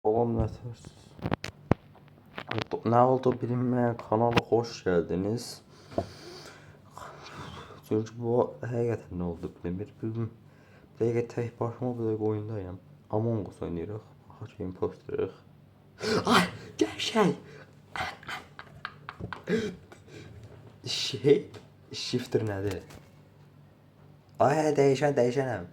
Babam ne oldu bilinmeyen kanala hoş geldiniz. Çünkü bu hakikaten ne oldu bilmir. Bir dəqiqə tek başıma bir dəqiqə oyundayım. Among Us oynayırıq. Hakim imposterıq. Ay gerçek. Şey shifter nədir? Ay değişənəm.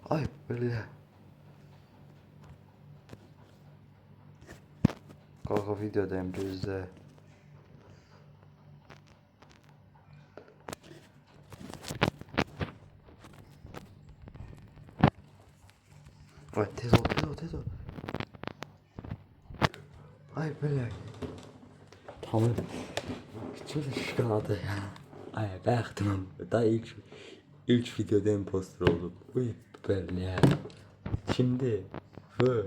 Ay böyle. Kanka videodayım gözde. Ay tez ol. Ay böyle. Tamam. Çok şıkaladı ya. Ay baktım. Daha ilk videoda imposter oldum. Uy böyle. Şimdi bu.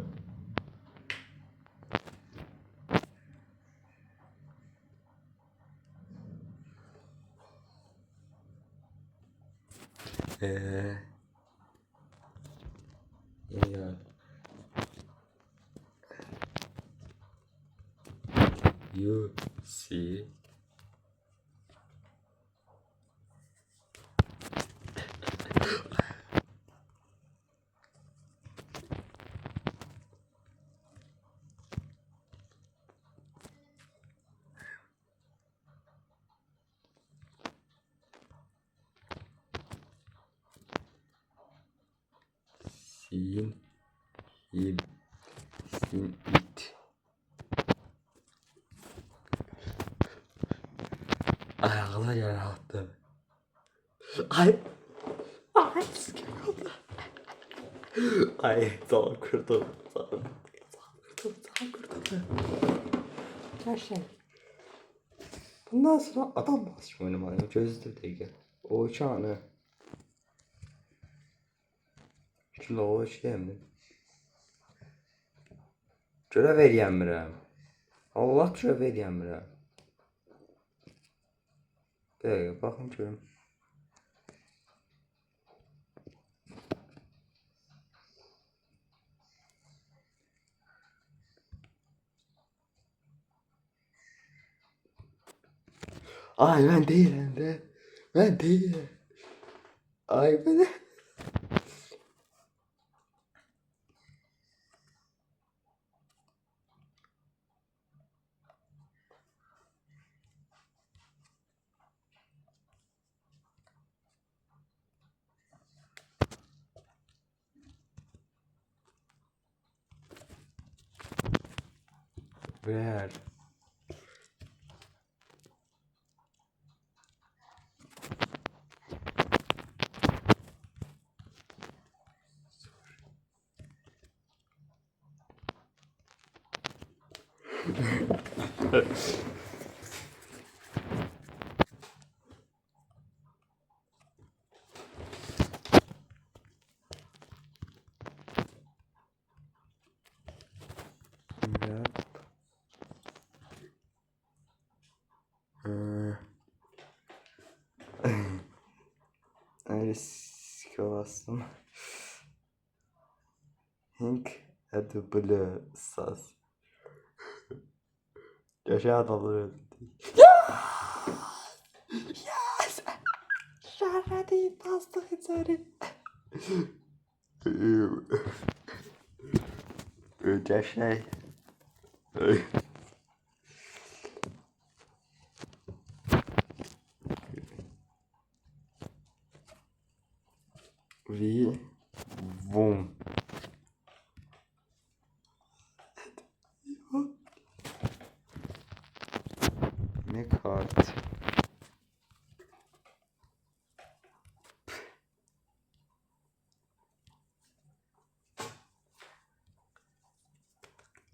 Eee ya you see seen him seen it. Ayaklar yere attı. Ay. Ay sıkıldı. Ay zaman kırdım. Zaman kırdım. Gerçek. Bundan sonra adam basıyor oynamaya. Gözde değil. O çağını. Şimdi o şey mi? Görev eləyəmirəm. Allah görev eləyəmirəm. Bir dəqiqə baxım görüm. Ay ben değilim de. Ben değilim. Ay ben. Ver. Riske bastım. Hank Adable sas. Yaşa adamları. Yes! Şaradi bastık içeri. Yaşa. Vi vum. Ne kart?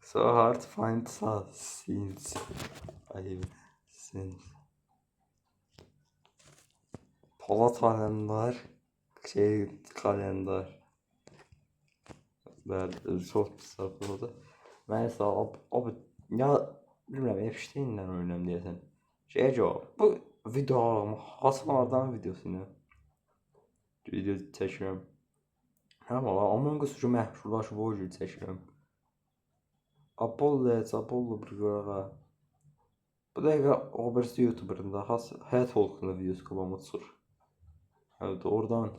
So hard to find scenes. I since. Polat Alemdar. Kalender. Ben çok pis oldu. Neyse abi ya bilmiyorum Epstein'le oynayayım diyesen. Şey cevap bu video Hasan Arda'nın videosu ne? Video çekiyorum. Hem valla Among Us üçün məşhurlaşıb o cür çəkirəm. Apollo bir qırağa. Bu dəqiqə o birisi YouTuber'ın da həyat holkunda videosu qabağıma çıxır. Evet oradan.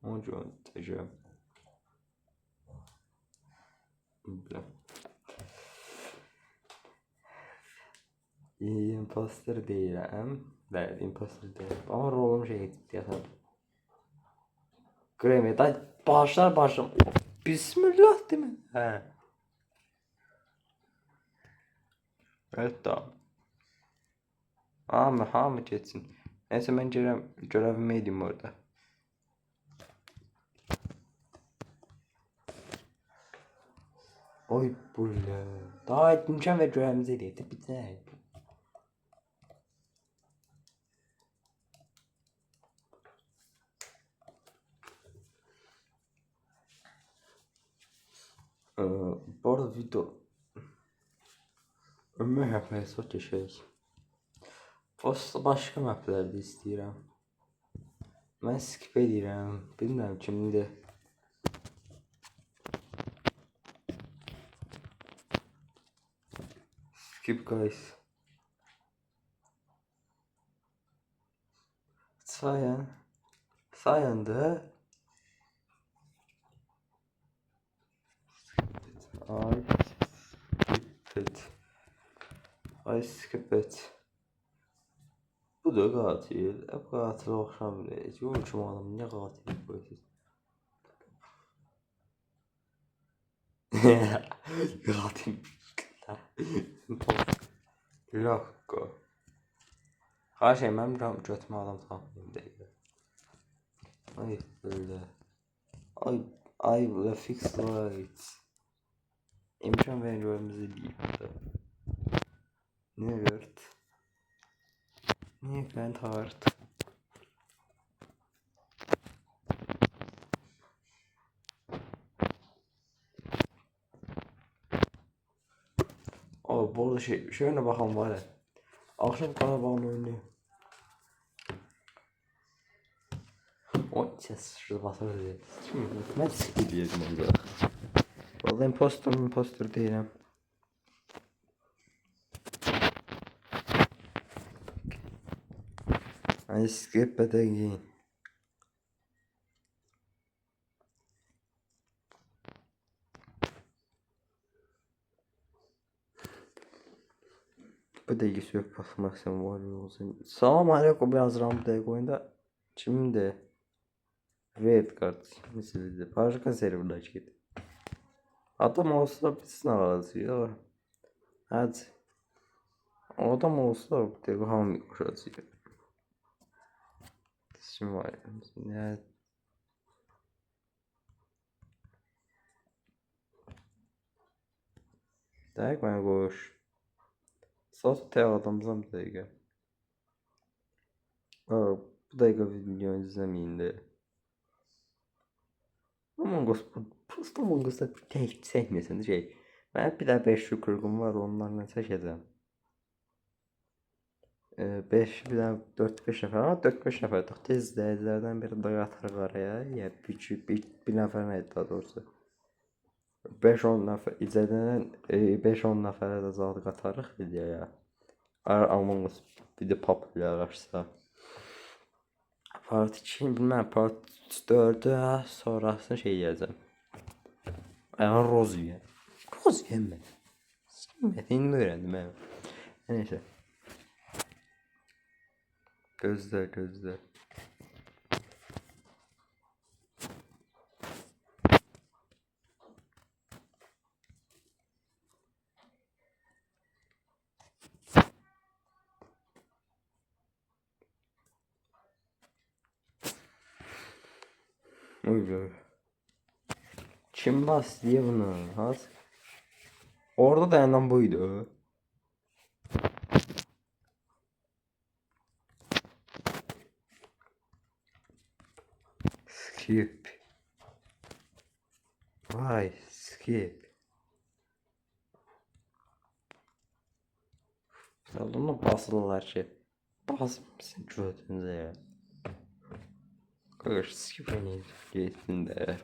Onun üçün çəkirəm. Biləm. Imposter deyirəm. Bəli, imposter deyirəm. Amma rolum şey deyəsən. Grammy da başlar. Bismillah değil mi? He. Evet tamam. Hamı geçsin. Neyse ben görevimi edeyim orada. Oy bulla. Daha etmişəm ve görevimizi edeyim. Bir tane. Bu arada video ömür yapmaya çok şey. Başka maplərdə istəyirəm. Mən skip edirəm. Bilmirəm kimdir. Skip guys. Sayende. I skip it. Bu da katil. Hep katil oxşamır. Heç uçmalım. Ne katil koyuyorsunuz? Katil. Lokko. Her şey ben götürme adam tapmayayım değil. Ay böyle. Ay böyle fix lights. İmkan veriyorumuzu değil hatta. Ne gördü? Niye ben tart? Abi bu arada şöyle bakalım var ya. Akşam Karabağ'ın oynuyor. O ses şurada basar diye. Ben sıkı diyelim onda. Vallahi imposter değilim. I skip it again. Bu da ilgisi yok basmak sen var ya olsun. Salam aleyküm biraz Ram'da oyunda. Şimdi Red Card misildi. Başka serverda çıktı. Adam olsa bitsin ağzıyor. Hadi. Adam olsa bir de hamı koşacak. Şimdi var ya. Dəqiq mənə qoş. Sağ tək adamızam bir dəqiqə. Bu dəqiqə video izləməyin də. Among Us, prosta Among Us'da tək çəkməsən də şey. Mənim bir də 5 şükürüm var, onlarla çəkəcəm. 5 bir də 4-5 nəfər, 4-5 nəfər tez izləyicilərdən biri də atarıq araya. Ya bir nəfər nə daha doğrusu. 5-10 nəfər izləyicilərdən 5-10 nəfərə də zad qatarıq videoya. Among Us video populyarlaşsa. Part 2 bilmem part 4'ü sonrasını şey yiyeceğim. Yani Rozi'ye. Rozi'ye mi? Şimdi öğrendim ben. Neyse. Gözle. Öyle. Kim bas diye bunu? Has. Orada dayanan buydu. Skip. Vay skip. Salona basılılar ki. Basmışsın götünüze ya. Karış skip oynayın. Geçsin de.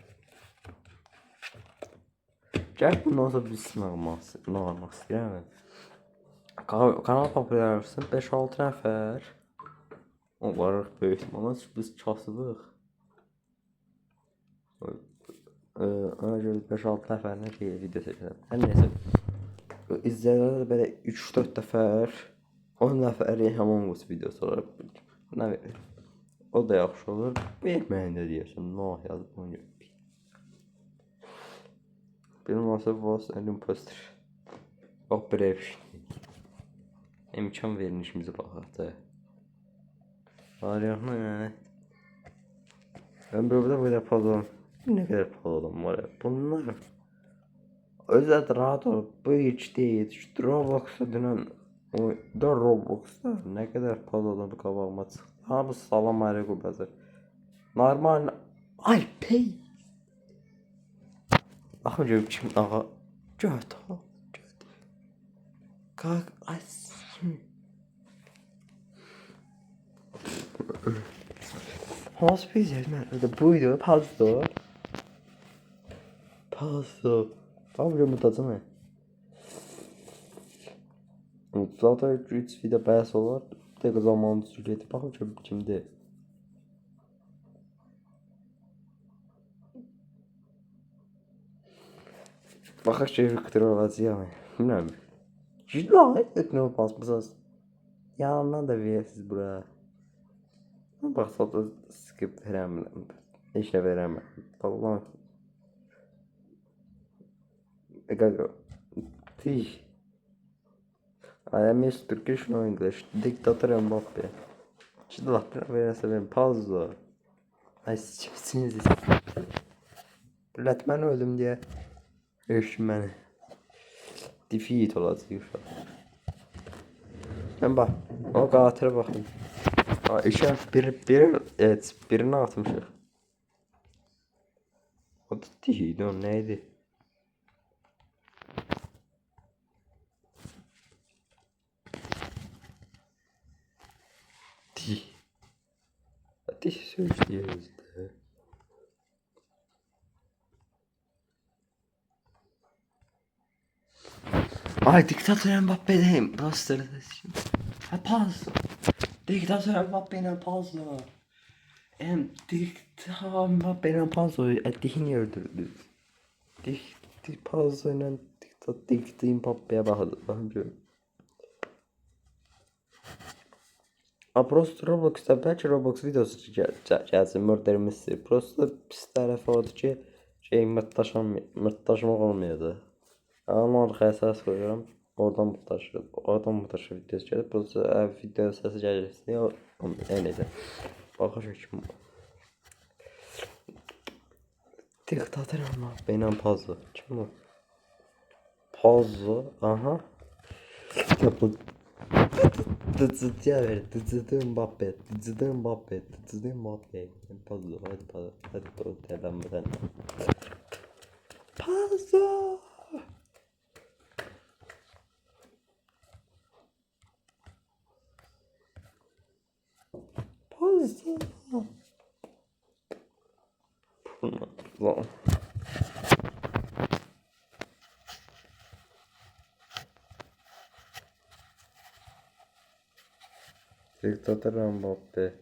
Gel bundan sonra bir sınavmak istəyirəm. Kanal popülərsın 5-6 nəfər. Onları böyük ihtimalle biz kasıbıq. Ona görə 5-6 nəfərlə video çəkəcəm. Hər neysə. İzləyənlərə belə 3-4 nəfər, 10 nəfəri Among Us videosu olaraq. Nə verir? O da yaxşı olur. Verməyin də deyəsən. Nə yazıb onu görə. Benim WhatsApp was an imposter. Bak böyle bir şey. İmkan verin işimize bakaq da. Var ya yani. Ben böyle pazarım. Ne kadar pazarım var ya. Bunlar özel rahat ol. Bu hiç değil. Şu Roblox'a dönen o da Roblox'ta ne kadar pazarım bu kabağıma çıktı. Ha bu salam aleyküm pazar. Normal. Ay pey. Bakın canım kim ağa. Göt ha. Göt. Kalk as. Hospital man. Bu video pazar. Pazar. Tamam canım tadı mı? Zaten 3 video bəhs olar. Tek zaman sürəti baxın kimdir. Baxaq ki, Viktor olacaq. Bilmirəm. Cidden etnə basmısınız. Yanından da verirsiniz bura. Bax, sonra skip verəmirəm. Heç nə verəmirəm. Vallahi. Qaqa. Tiş. I am Miss Turkish no English. Diktatör Mbappe. Şimdi bak verirse ben pauza. Ay sikimsiniz. Millet ben öldüm diye. Ölçüm beni. Defeat olacak şu an. Ben bak. O katile bakayım. Aa işe evet birini atmışım. O da değildi o neydi? Ateş söylüyoruz da. Ay diktatör Mbappe'deyim. Bastırdı şimdi. Ha pas. Diktatör Mbappe'nin pası. Diktatör Mbappe'nin pası. Ettiğini öldürdü. Pasıyla diktatör Mbappe'ye bakıyorum. A prosto Roblox'da bəlkə Roblox videosu gəlsin, murder mystery. Prosto pis tərəfi odur ki, mırtdaşmaq olmayacaq. Onun arxaya səs qoyuram, oradan mırtdaşı videosu gəlir. Prosto video səsi gəlirsə, eləcə. Baxaq kim. Diktatör ama benim puzzle. Kim o? Puzzle, aha. Yapın. Dıcıdıya ver. Dıcıdı Mbappe. Dıcıdı Mbappe. Dıcıdı Mbappe. Puzzle. Hadi puzzle. Hadi puzzle. Telenmeden. Puzzle. Puzzle. Puzzle. Diktatör Mbappe.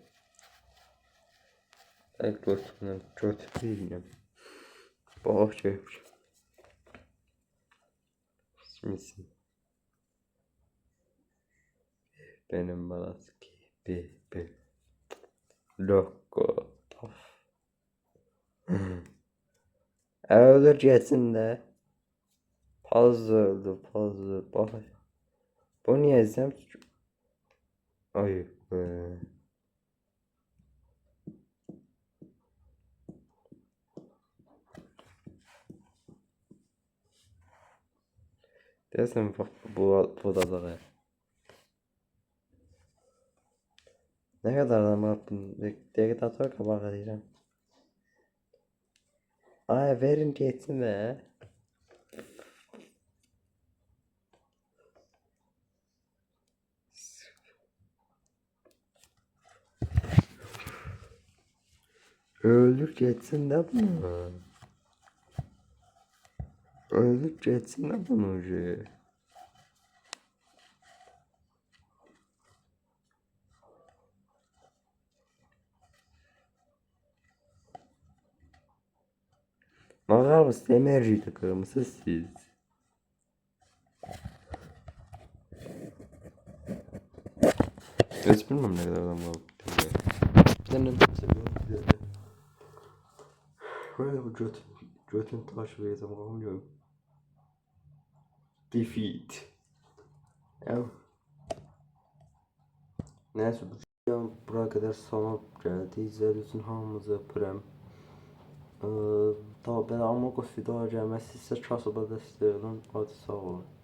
El götünden kötü değilim. Boş şey. Misin? Benim balaski. Bir. Loco. Öldüreceksin de. Puzzle. Bak. Bu niye izlem? Ay be. Desem bu da da. Ne kadar da yaptın? Diktatör kabağı diyeceğim. Ay verin geçsin be. Öldük geçsin de bunu. Öldük geçsin de bunu. Bakar mısın? Emerji takımısınız siz. Hiç bilmem ne kadar adam var. Bir tane seviyorum. Böyle bu götün taşı ve zaman olmuyor. Defeat. Ya. Neyse bu videom buraya kadar sona geldi. İzlediğiniz için hamınızı öpürəm. Daha belə Among Us video gəlməsi sizə kasıba dəstək olun. Hadi sağ olun.